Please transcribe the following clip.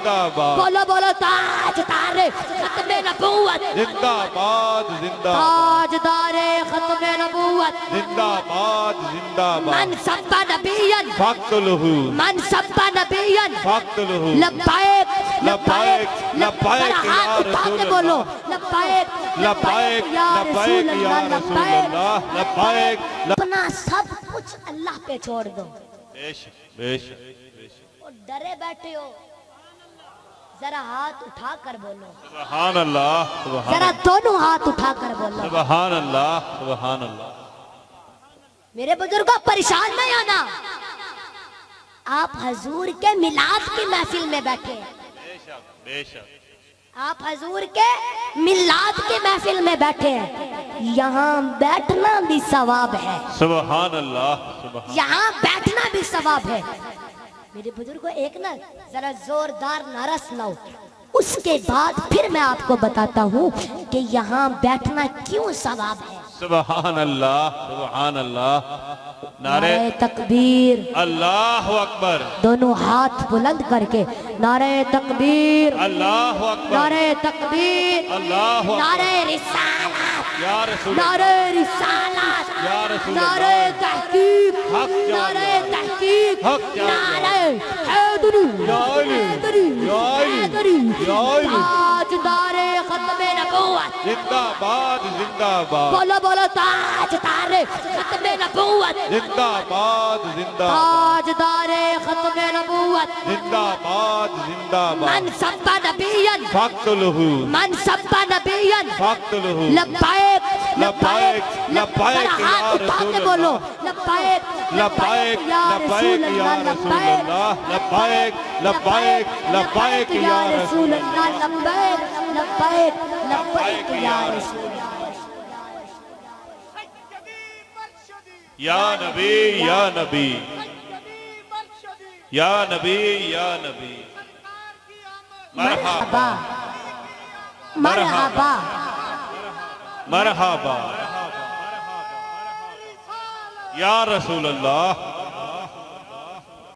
जिंदाबाद, बोलो बोलो ताजदारे खत्मे नबूवत, जिंदाबाद जिंदाबाद, ताजदारे खत्मे नबूवत, जिंदाबाद जिंदाबाद, मन सब्बा नबियन फक्तुलहु, मन सब्बा नबियन, फक्तुलहु, लब्बाइक लब्बाइक लब्बाइक या रसूल बोलो अल्लाह, लब्बाइक लब्बाइक लब्बाइक या रसूल अल्लाह, लब्बाइक। अपना सब कुछ अल्लाह पे छोड़ दो। बेशक बेशक, और डरे बैठे हो, जरा हाथ उठा कर बोलो सुभान अल्लाह, जरा दोनों हाथ उठा कर बोलो सुभान अल्लाह, सुभान अल्लाह। मेरे बुजुर्गों परेशान नहीं आना, आप हजूर के मिलाद की महफिल में बैठे हैं, बेशक बेशक, आप हजूर के मिलाद की महफिल में बैठे हैं, यहाँ बैठना भी सवाब है, सुभान अल्लाह, सुभान। यहाँ बैठना भी सवाब है। मेरे बुजुर्गों एक ना जरा जोरदार नारा सुनाओ, उसके बाद फिर मैं आपको बताता हूँ कि यहाँ बैठना क्यों सवाब है। सुभान अल्लाह, सुभान अल्लाह। नारे नारे तकबीर, अल्लाह अकबर, दोनों हाथ बुलंद करके नारे तकबीर, अल्लाह अकबर, नारे तकबीर, अल्लाह अकबर, नारे रिसालत, या रसूल, नारे रिसालत, या रसूल नारे तहकीक, हक जा नारे तहकीक, हक जा नारे हैदरी, या अली, हैदरी, या अली, हैदरी, या अली। ताजदारे खत्मे नबूवत, जिंदाबाद जिंदाबाद, बोलो बोलो ताजदारे खत्मे नबूवत, जिंदाबाद जिंदाबाद, ताजदारे खत्मे नबूवत, जिंदाबाद जिंदाबाद, मन सब्बा नबियन, फक्तुलहु, मन सब्बा नबियन, फक्तुलहु, लब्बाइक लब्बाइक लब्बाइक या हाथ उठा रसूल के बोलो अल्लाह, लब्बाइक लब्बाइक लब्बाइक या रसूल अल्लाह, लब्बाइक लब्बाइक लब्बाइक या रसूल अल्लाह, लब्बाइक लब्बाइक लब्बाइक या रसूल या नबी या नबी, या नबी या नबी। मरहबा मरहबा मरहबा या रसूल अल्लाह,